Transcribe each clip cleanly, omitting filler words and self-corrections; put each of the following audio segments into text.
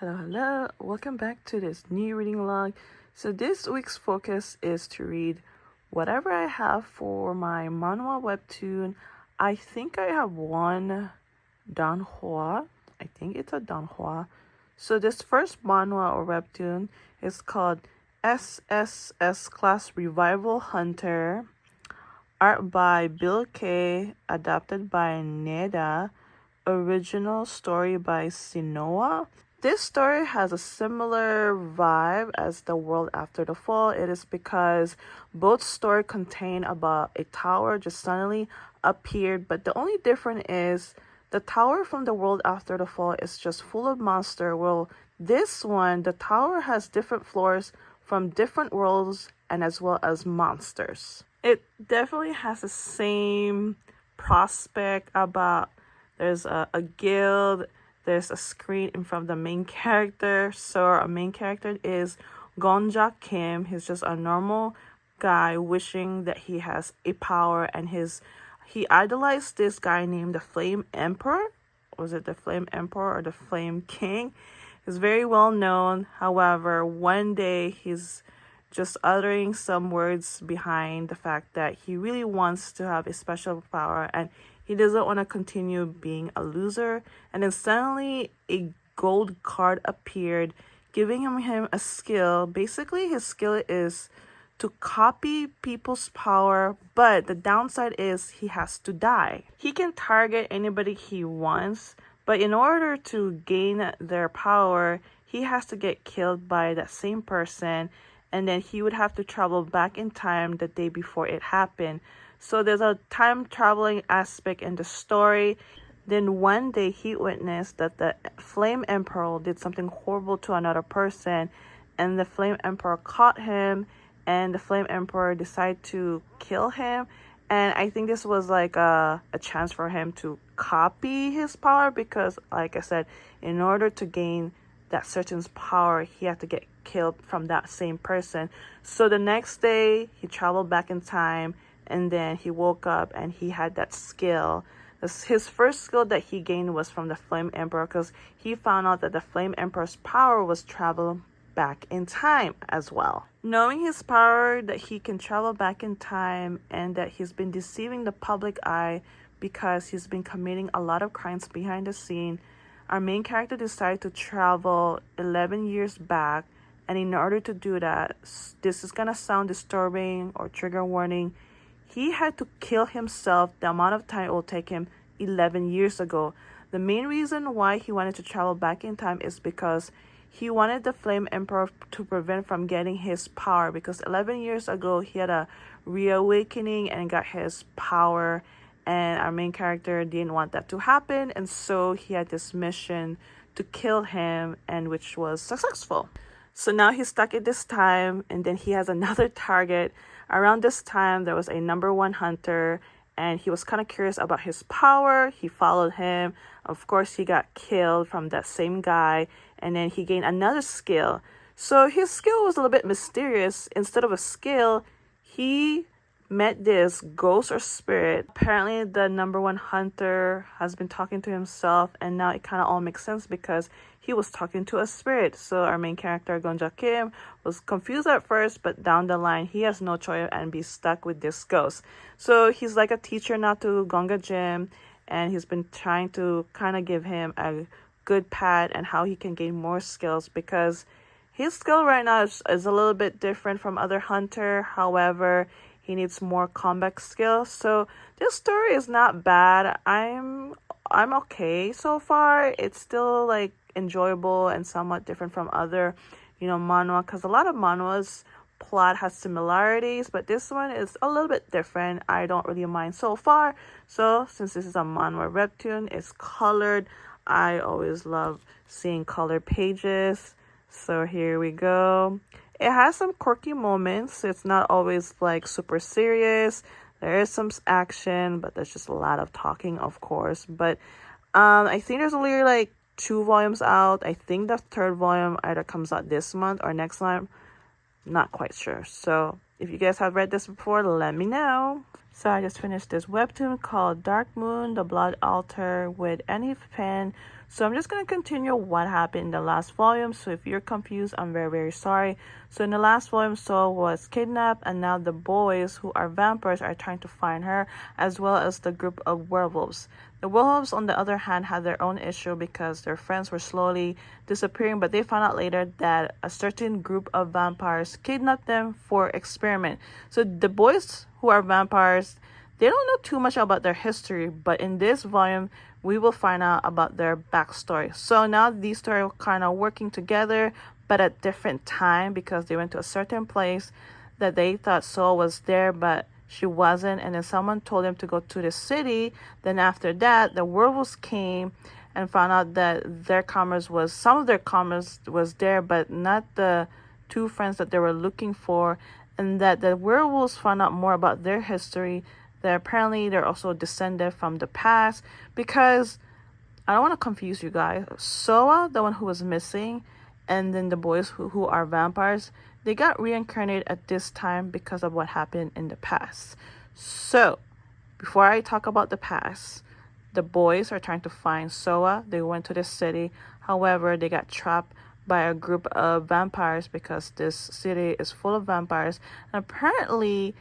Hello. Welcome back to this new reading log. So this week's focus is to read whatever I have for my manhwa webtoon. I think I have one danhua. I think it's a danhua. So this first manhwa or webtoon is called SSS Class Revival Hunter. Art by Bill K. Adapted by Neda. Original story by Sinoa. This story has a similar vibe as The World After the Fall. It is because both stories contain about a tower just suddenly appeared, but the only difference is the tower from The World After the Fall is just full of monsters. Well, this one, the tower has different floors from different worlds and as well as monsters. It definitely has the same prospect about there's a guild. There's a screen in front of the main character. So our main character is Gonja Kim. He's just a normal guy wishing that he has a power, and he idolized this guy named the Flame Emperor. Was it the Flame Emperor or the Flame King? He's very well known. However, one day he's just uttering some words behind the fact that he really wants to have a special power, and he doesn't want to continue being a loser. And then suddenly a gold card appeared, giving him a skill. Basically, his skill is to copy people's power, but the downside is he has to die. He can target anybody he wants, but in order to gain their power, he has to get killed by that same person, and then he would have to travel back in time the day before it happened. So there's a time traveling aspect in the story. Then one day he witnessed that the Flame Emperor did something horrible to another person, and the Flame Emperor caught him, and the Flame Emperor decided to kill him. And I think this was like a chance for him to copy his power, because like I said, in order to gain that certain power, he had to get killed from that same person. So the next day he traveled back in time, and then he woke up and he had that skill. His first skill that he gained was from the Flame Emperor, because he found out that the Flame Emperor's power was travel back in time as well. Knowing his power, that he can travel back in time, and that he's been deceiving the public eye because he's been committing a lot of crimes behind the scene, our main character decided to travel 11 years back. And in order to do that, this is gonna sound disturbing or trigger warning, he had to kill himself the amount of time it will take him 11 years ago. The main reason why he wanted to travel back in time is because he wanted the Flame Emperor to prevent from getting his power, because 11 years ago he had a reawakening and got his power, and our main character didn't want that to happen, and so he had this mission to kill him, and which was successful. So now he's stuck at this time, and then he has another target. Around this time, there was a #1 hunter, and he was kind of curious about his power. He followed him. Of course, he got killed from that same guy, and then he gained another skill. So his skill was a little bit mysterious. Instead of a skill, he met this ghost or spirit. Apparently, the #1 hunter has been talking to himself, and now it kind of all makes sense because he was talking to a spirit. So our main character, Gonja Kim, was confused at first, but down the line, he has no choice and be stuck with this ghost. So he's like a teacher now to Gonga Jim, and he's been trying to kind of give him a good path and how he can gain more skills, because his skill right now is a little bit different from other hunter. However, he needs more combat skills. So this story is not bad. I'm okay so far. It's still like enjoyable and somewhat different from other, manhwa, because a lot of manhwa's plot has similarities, but this one is a little bit different. I don't really mind so far. So since this is a manhwa webtoon, it's colored. I always love seeing colored pages. So here we go. It has some quirky moments. It's not always like super serious. There is some action, but there's just a lot of talking, of course. But I think there's only like 2 volumes out. I think the 3rd volume either comes out this month or next month. Not quite sure. So if you guys have read this before, let me know. So I just finished this webtoon called Dark Moon, The Blood Altar with Annie Pen. So I'm just going to continue what happened in the last volume. So if you're confused, I'm very, very sorry. So in the last volume, So was kidnapped, and now the boys who are vampires are trying to find her, as well as the group of werewolves. The werewolves, on the other hand, had their own issue because their friends were slowly disappearing, but they found out later that a certain group of vampires kidnapped them for experiment. So the boys who are vampires, they don't know too much about their history, but in this volume, we will find out about their backstory. So now these two are kind of working together, but at different time because they went to a certain place that they thought Soul was there, but she wasn't. And then someone told them to go to the city. Then after that, the werewolves came and found out that their commerce was, some of their commerce was there, but not the two friends that they were looking for. And that the werewolves found out more about their history, that apparently they're also descended from the past, because I don't want to confuse you guys. Soa, the one who was missing, and then the boys who are vampires, they got reincarnated at this time because of what happened in the past. So before I talk about the past, the boys are trying to find Soa. They went to the city. However, they got trapped by a group of vampires because this city is full of vampires. And apparently,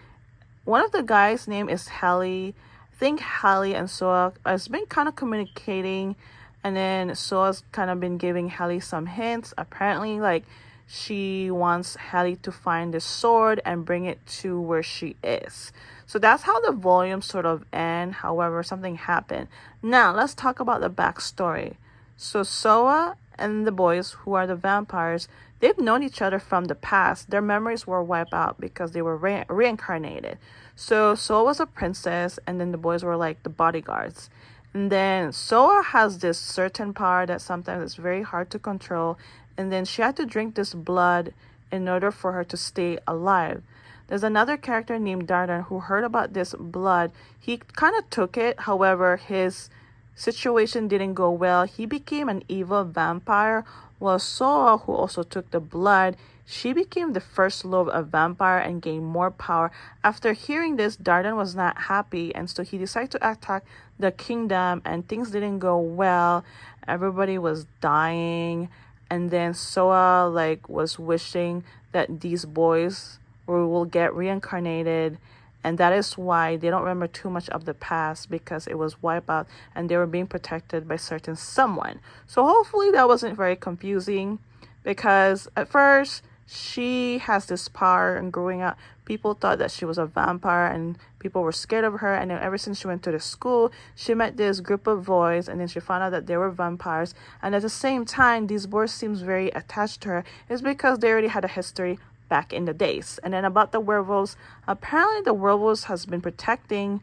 one of the guys' name is Hallie. I think Hallie and Soa has been kind of communicating, and then Soa's kind of been giving Hallie some hints. Apparently, like, she wants Hallie to find the sword and bring it to where she is. So that's how the volume sort of end. However, something happened. Now, let's talk about the backstory. So Soa and the boys, who are the vampires, they've known each other from the past. Their memories were wiped out because they were reincarnated. So Soa was a princess, and then the boys were like the bodyguards. And then Soa has this certain power that sometimes is very hard to control. And then she had to drink this blood in order for her to stay alive. There's another character named Dardan who heard about this blood. He kind of took it. However, his situation didn't go well. He became an evil vampire, while Soa, who also took the blood, she became the first lord of vampire and gained more power. After hearing this, Dardan was not happy, and so he decided to attack the kingdom, and things didn't go well. Everybody was dying, and then Soa was wishing that these boys will get reincarnated. And that is why they don't remember too much of the past, because it was wiped out and they were being protected by certain someone. So hopefully that wasn't very confusing, because at first she has this power, and growing up people thought that she was a vampire and people were scared of her. And then ever since she went to the school, she met this group of boys, and then she found out that they were vampires. And at the same time, these boys seems very attached to her. It's because they already had a history back in the days. And then about the werewolves, apparently the werewolves has been protecting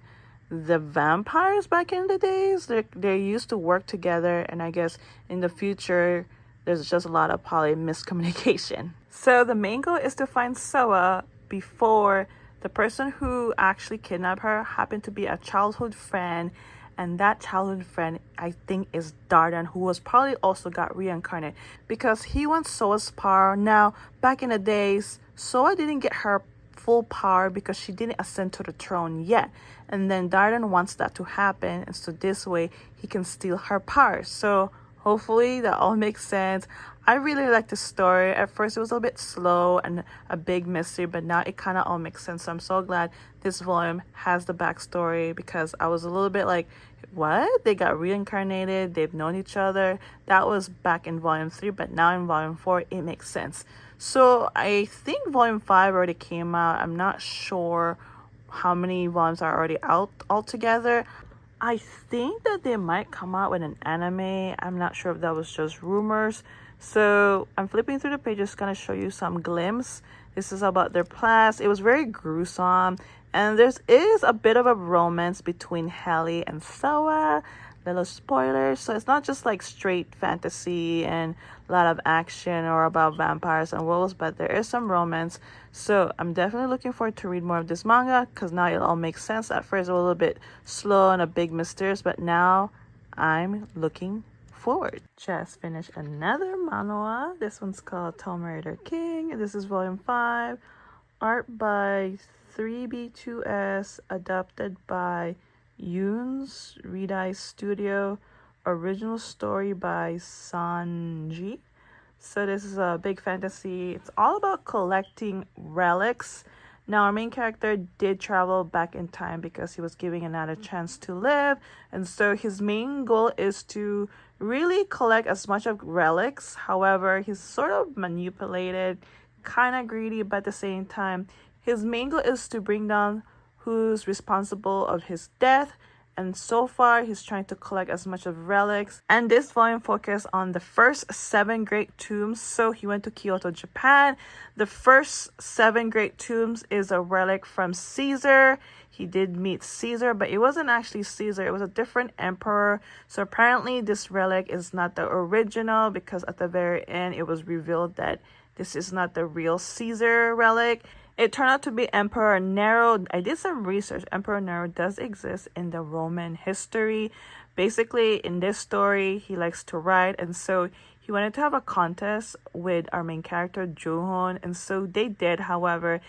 the vampires back in the days. They used to work together, and I guess in the future there's just a lot of probably miscommunication. So the main goal is to find Soa before the person who actually kidnapped her happened to be a childhood friend. And that childhood friend, I think, is Dardan, who was probably also got reincarnated because he wants Soa's power. Now, back in the days, Soa didn't get her full power because she didn't ascend to the throne yet. And then Dardan wants that to happen. And so this way, he can steal her power. So hopefully that all makes sense. I really like the story. At first, it was a bit slow and a big mystery, but now it kind of all makes sense. So I'm so glad this volume has the backstory, because I was a little bit like, what? They got reincarnated, they've known each other. That was back in volume 3, but now in volume 4, it makes sense. So I think volume 5 already came out. I'm not sure how many volumes are already out altogether. I think that they might come out with an anime. I'm not sure if that was just rumors. So I'm flipping through the pages, gonna show you some glimpse. This is about their past. It was very gruesome, and there is a bit of a romance between Hallie and Soa. Little spoilers. So it's not just like straight fantasy and a lot of action or about vampires and werewolves, but there is some romance. So I'm definitely looking forward to read more of this manga, because now it all makes sense. At first it was a little bit slow and a big mysterious, but now I'm looking forward. Just finished another manhwa. This one's called Tomb Raider King. This is volume 5. Art by 3B2S, adapted by Yoon's Redeye Studio, original story by Sanji. So this is a big fantasy. It's all about collecting relics. Now our main character did travel back in time because he was giving another chance to live, and so his main goal is to really collect as much of relics. However, he's sort of manipulated, kind of greedy, but at the same time his main goal is to bring down who's responsible of his death. And so far, he's trying to collect as much of relics. And this volume focused on the first 7 great tombs. So he went to Kyoto, Japan. The first 7 great tombs is a relic from Caesar. He did meet Caesar, but it wasn't actually Caesar. It was a different emperor. So apparently this relic is not the original, because at the very end, it was revealed that this is not the real Caesar relic. It turned out to be Emperor Nero. I did some research. Emperor Nero does exist in the Roman history. Basically, in this story, he likes to write, and so he wanted to have a contest with our main character, Joo-hoon, and so they did. However,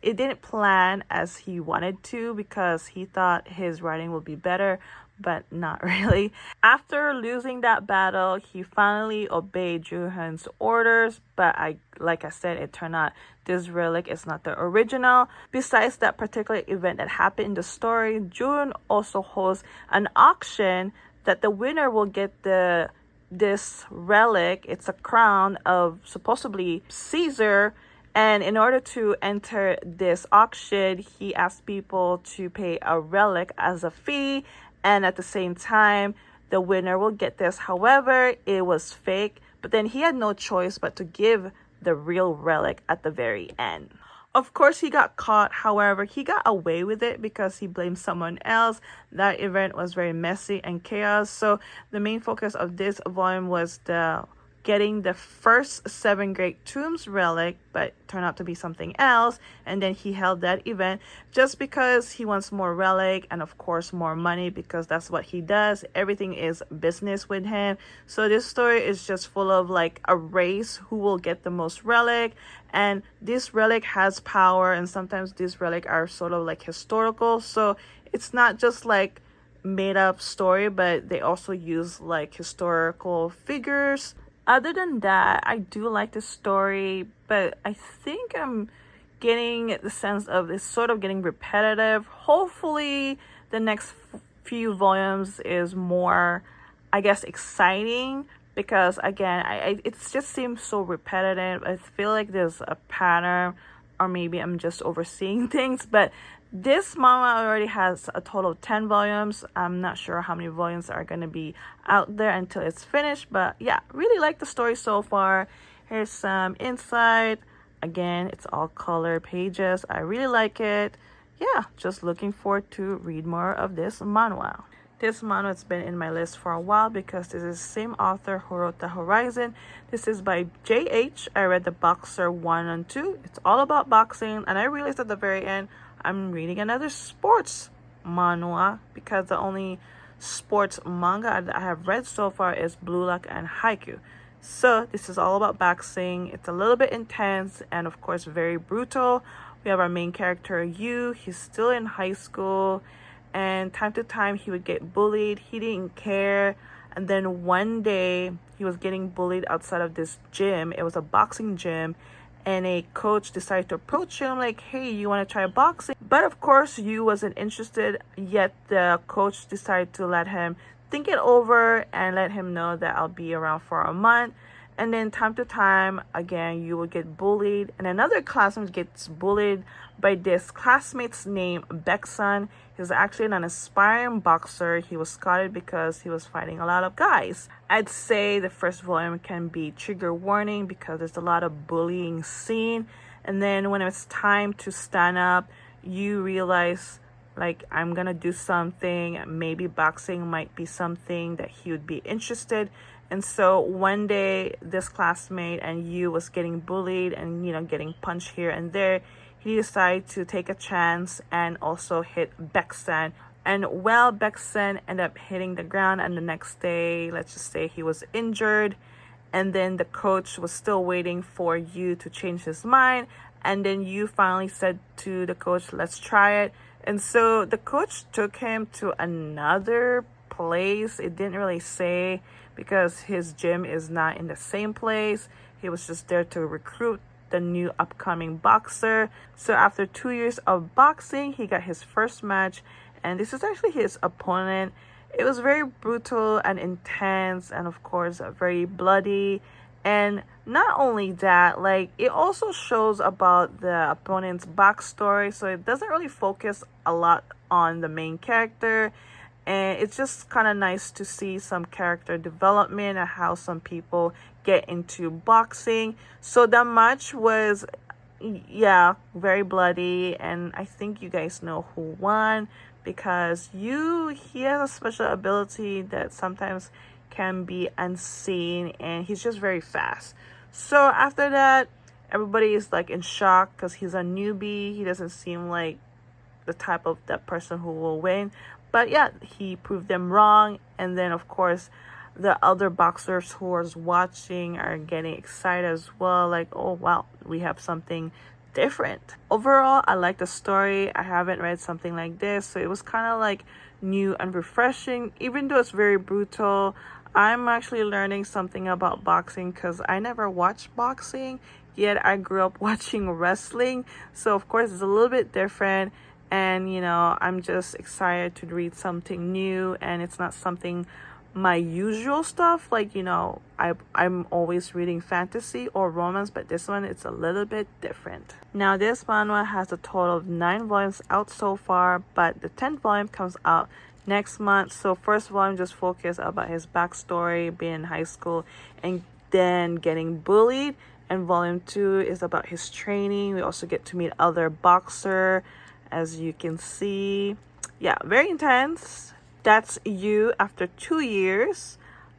it didn't plan as he wanted to because he thought his writing would be better, but not really. After losing that battle, he finally obeyed Joo-hoon's orders, but like I said, it turned out this relic is not the original. Besides that particular event that happened in the story, Joo-hoon also holds an auction that the winner will get this relic. It's a crown of supposedly Caesar. And in order to enter this auction, he asked people to pay a relic as a fee. And at the same time, the winner will get this. However, it was fake. But then he had no choice but to give the real relic at the very end. Of course, he got caught. However, he got away with it because he blamed someone else. That event was very messy and chaos. So the main focus of this volume was getting the first 7 great tombs relic, but turned out to be something else. And then he held that event just because he wants more relic and of course more money, because that's what he does. Everything is business with him. So this story is just full of like a race who will get the most relic, and this relic has power, and sometimes these relic are sort of like historical. So it's not just like made up story, but they also use like historical figures. Other than that, I do like the story, but I think I'm getting the sense of it's sort of getting repetitive. Hopefully, the next few volumes is more, I guess, exciting, because again, it just seems so repetitive. I feel like there's a pattern, or maybe I'm just overseeing things, but this manga already has a total of 10 volumes. I'm not sure how many volumes are going to be out there until it's finished. But yeah, really like the story so far. Here's some insight. Again, it's all color pages. I really like it. Yeah, just looking forward to read more of this manhwa. This manhwa has been in my list for a while because this is the same author who wrote The Horizon. This is by J.H. I read The Boxer 1 and 2. It's all about boxing. And I realized at the very end, I'm reading another sports manhwa, because the only sports manga that I have read so far is Blue Lock and Haikyuu. So this is all about boxing. It's a little bit intense and of course very brutal. We have our main character Yu. He's still in high school, and time to time he would get bullied. He didn't care. And then one day he was getting bullied outside of this gym. It was a boxing gym. And a coach decided to approach him like, hey, you want to try boxing? But of course, Yu wasn't interested, yet the coach decided to let him think it over and let him know that I'll be around for a month. And then time to time, again, you will get bullied. And another classmate gets bullied by this classmate's name, Baeksun. He's actually an aspiring boxer. He was scouted because he was fighting a lot of guys. I'd say the first volume can be trigger warning because there's a lot of bullying scene. And then when it's time to stand up, you realize, like, I'm gonna do something. Maybe boxing might be something that he would be interested. And so one day, this classmate and you was getting bullied and, you know, getting punched here and there. He decided to take a chance and also hit Baeksun. And well, Baeksun ended up hitting the ground, and the next day, let's just say he was injured. And then the coach was still waiting for Yu to change his mind. and then you finally said to the coach, let's try it. And so the coach took him to another place. It didn't really say, because his gym is not in the same place. He was just there to recruit the new upcoming boxer. So after 2 years of boxing, he got his first match, and this is actually his opponent. It was very brutal and intense, and of course very bloody. And not only that, like, it also shows about the opponent's backstory, so it doesn't really focus a lot on the main character. And it's just kind of nice to see some character development and how some people get into boxing. So the match was, yeah, very bloody, and I think you guys know who won, because he has a special ability that sometimes can be unseen, and he's just very fast. So after that, everybody is like in shock because he's a newbie. He doesn't seem like the type of that person who will win. But yeah, he proved them wrong. And then of course the other boxers who are watching are getting excited as well, like, oh wow, we have something different. Overall, I like the story. I haven't read something like this, so it was kind of like new and refreshing. Even though it's very brutal, I'm actually learning something about boxing because I never watched boxing, yet I grew up watching wrestling. So of course it's a little bit different, and I'm just excited to read something new, and it's not something my usual stuff. Like, I'm always reading fantasy or romance, but this one, it's a little bit different. Now this manhwa has a total of 9 volumes out so far, but the 10th volume comes out next month. So first volume just focus about his backstory, being in high school and then getting bullied, and volume 2 is about his training. We also get to meet other boxer, as you can see. Yeah, very intense. That's you after 2 years.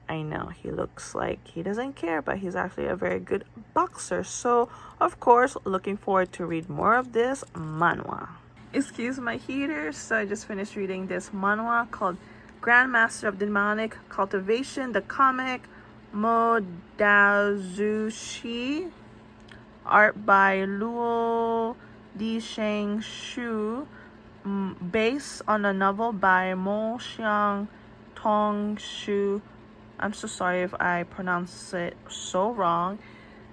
I know he looks like he doesn't care, but he's actually a very good boxer. So of course, looking forward to read more of this manhwa. Excuse my heater. So I just finished reading this manhwa called Grandmaster of Demonic Cultivation, the comic. Modazushi, art by Luo Disheng Shu, based on a novel by Mo Xiang Tong Shu. I'm so sorry if I pronounce it so wrong.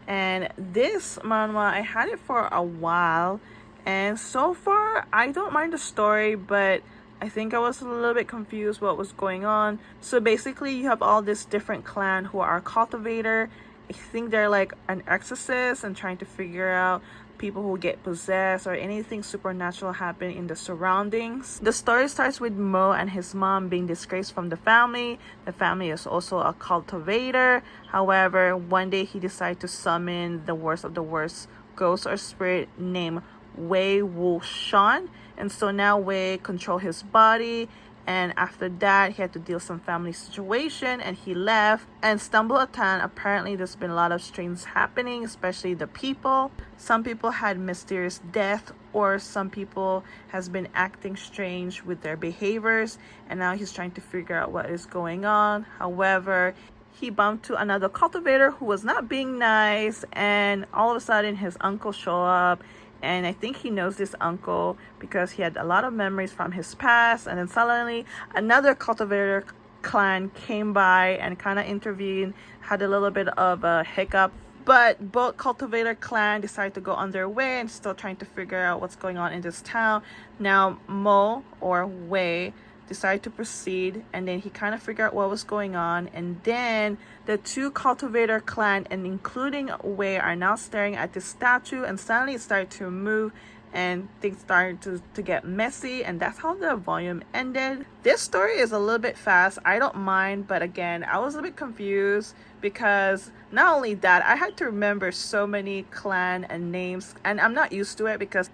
And this manhwa, I had it for a while, and so far I don't mind the story, but I think I was a little bit confused what was going on. So basically you have all this different clan who are cultivator. I think they're like an exorcist and trying to figure out people who get possessed or anything supernatural happen in the surroundings. The story starts with Mo and his mom being disgraced from the family. The family is also a cultivator. However, one day he decided to summon the worst of the worst ghost or spirit named Wei Wu Shan. And so now Wei control his body, and after that he had to deal with some family situation, and he left and stumbled upon, apparently there's been a lot of strange happening, especially the people. Some people had mysterious death, or some people has been acting strange with their behaviors, and now he's trying to figure out what is going on. However, he bumped to another cultivator who was not being nice, and all of a sudden his uncle show up. And I think he knows this uncle because he had a lot of memories from his past. And then suddenly another cultivator clan came by and kind of intervened, had a little bit of a hiccup. But both cultivator clan decided to go on their way and still trying to figure out what's going on in this town. Now Mo, or Wei, decided to proceed, and then he kind of figured out what was going on. And then the two cultivator clan, and including Wei, are now staring at this statue, and suddenly it started to move and things started to get messy, and that's how the volume ended. This story is a little bit fast. I don't mind, but again, I was a bit confused because not only that, I had to remember so many clan and names, and I'm not used to it because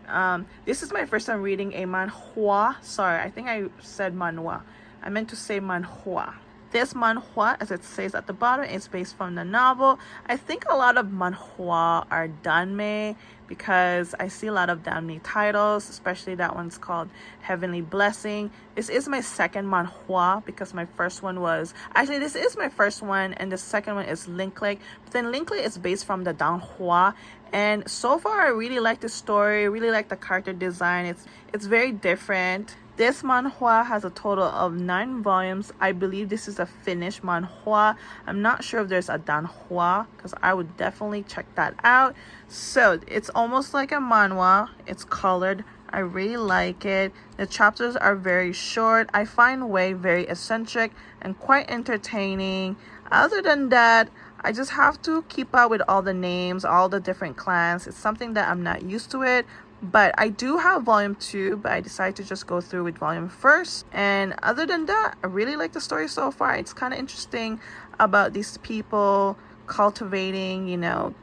this is my first time reading a manhua. Sorry, I think I said manhwa. I meant to say manhua. This manhwa, as it says at the bottom, is based from the novel. I think a lot of manhwa are danme because I see a lot of danme titles, especially that one's called Heavenly Blessing. This is my second manhwa because my first one was... Actually, this is my first one, and the second one is Linklek. But then Linklek is based from the danhwa. And so far, I really like the story, really like the character design. It's very different. This manhwa has a total of 9 volumes. I believe this is a finished manhwa. I'm not sure if there's a danhwa because I would definitely check that out. So it's almost like a manhwa. It's colored. I really like it. The chapters are very short. I find Wei very eccentric and quite entertaining. Other than that, I just have to keep up with all the names, all the different clans. It's something that I'm not used to it. But I do have volume 2, but I decided to just go through with volume first. And other than that, I really like the story so far. It's kind of interesting about these people cultivating,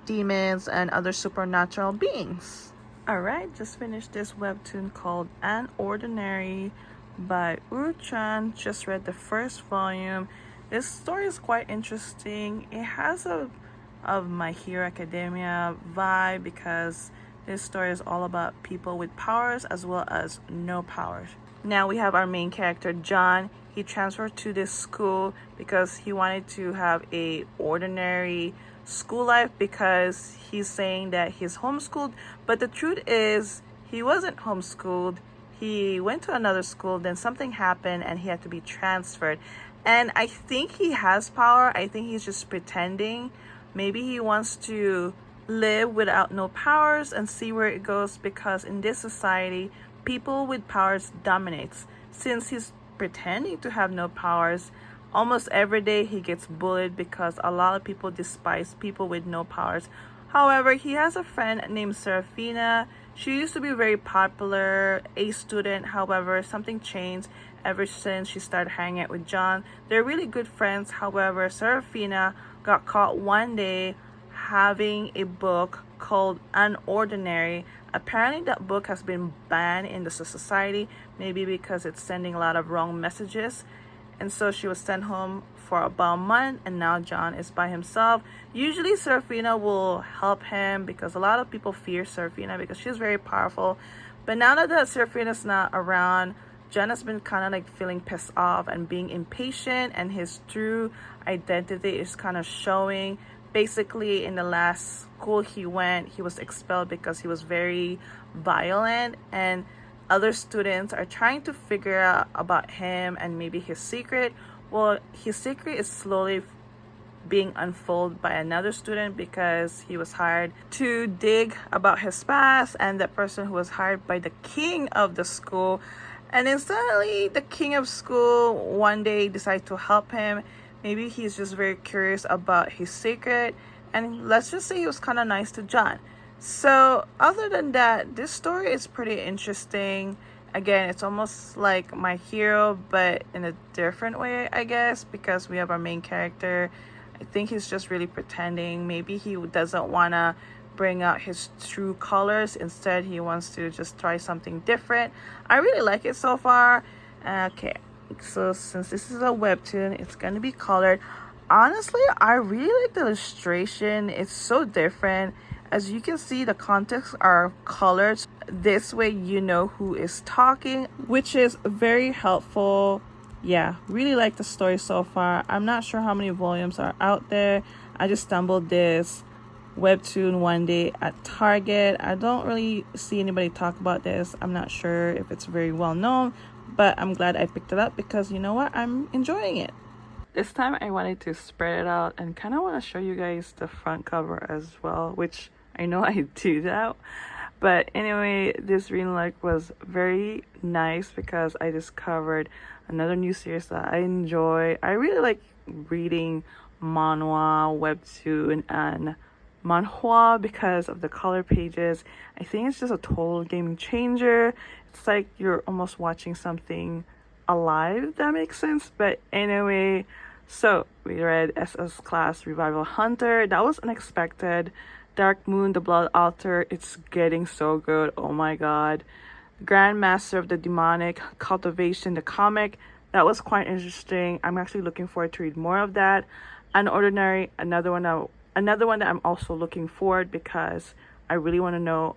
demons and other supernatural beings. Alright, just finished this webtoon called An Ordinary by Uru-chan. Just read the first volume. This story is quite interesting. It has of My Hero Academia vibe because this story is all about people with powers as well as no powers. Now we have our main character, John. He transferred to this school because he wanted to have a ordinary school life because he's saying that he's homeschooled. But the truth is, he wasn't homeschooled. He went to another school, then something happened and he had to be transferred. And I think he has power. I think he's just pretending. Maybe he wants to live without no powers and see where it goes because in this society, people with powers dominates. Since he's pretending to have no powers, almost every day he gets bullied because a lot of people despise people with no powers. However, he has a friend named Serafina. She used to be very popular, a student. However, something changed ever since she started hanging out with John. They're really good friends. However, Serafina got caught one day having a book called An Ordinary. Apparently that book has been banned in the society, maybe because it's sending a lot of wrong messages. And so she was sent home for about a month, and now John is by himself. Usually Serafina will help him because a lot of people fear Serafina because she's very powerful. But now that Serafina's not around, John has been kind of like feeling pissed off and being impatient, and his true identity is kind of showing. Basically, in the last school he went, he was expelled because he was very violent, and other students are trying to figure out about him and maybe his secret. Well, his secret is slowly being unfolded by another student because he was hired to dig about his past, and that person who was hired by the king of the school. And then suddenly the king of school one day decided to help him. Maybe he's just very curious about his secret, and let's just say he was kind of nice to John. So other than that, this story is pretty interesting. Again, it's almost like My Hero, but in a different way, I guess, because we have our main character. I think he's just really pretending. Maybe he doesn't want to bring out his true colors. Instead, he wants to just try something different. I really like it so far. Okay, so since this is a webtoon, it's gonna be colored. Honestly, I really like the illustration. It's so different. As you can see, the contexts are colored. This way you know who is talking, which is very helpful. Yeah, really like the story so far. I'm not sure how many volumes are out there. I just stumbled this webtoon one day at Target. I don't really see anybody talk about this. I'm not sure if it's very well known, but I'm glad I picked it up because you know what? I'm enjoying it. This time I wanted to spread it out and kind of want to show you guys the front cover as well, which I know I do that. But anyway, this reading log was very nice because I discovered another new series that I enjoy. I really like reading manhwa, webtoon, and manhua because of the color pages. I think it's just a total game changer. It's like you're almost watching something alive, if that makes sense. But anyway, so we read SS Class Revival Hunter. That was unexpected. Dark Moon, The Blood Altar. It's getting so good. Oh my god. Grandmaster of the Demonic Cultivation, the comic. That was quite interesting. I'm actually looking forward to read more of that. Unordinary, another one that I'm also looking forward because I really want to know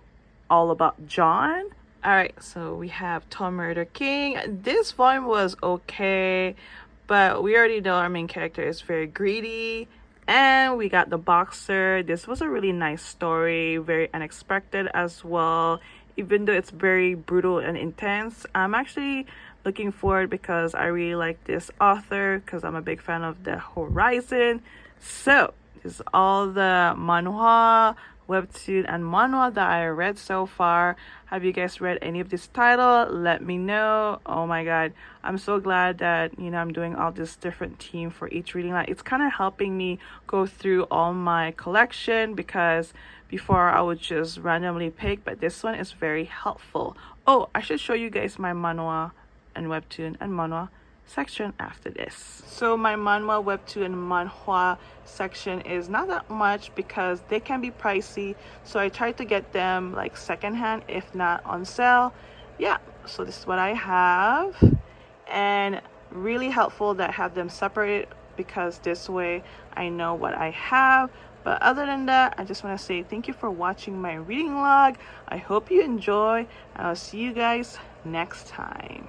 all about John. All right, so we have Tom Murder King. This volume was okay, but we already know our main character is very greedy. And we got the boxer. This was a really nice story, very unexpected as well. Even though it's very brutal and intense, I'm actually looking forward because I really like this author because I'm a big fan of the Horizon. So this is all the manhwa, webtoon, and manhwa that I read so far. Have you guys read any of this title? Let me know. Oh my god, I'm so glad that I'm doing all this different team for each reading. Like, it's kind of helping me go through all my collection because before I would just randomly pick, but this one is very helpful. Oh, I should show you guys my manhwa and webtoon and manhwa section after this. So my manhwa, webtoon, and manhwa section is not that much because they can be pricey, so I try to get them like secondhand, if not on sale. Yeah, so this is what I have, and really helpful that I have them separated because this way I know what I have. But other than that, I just want to say thank you for watching my reading log. I hope you enjoy, and I'll see you guys next time.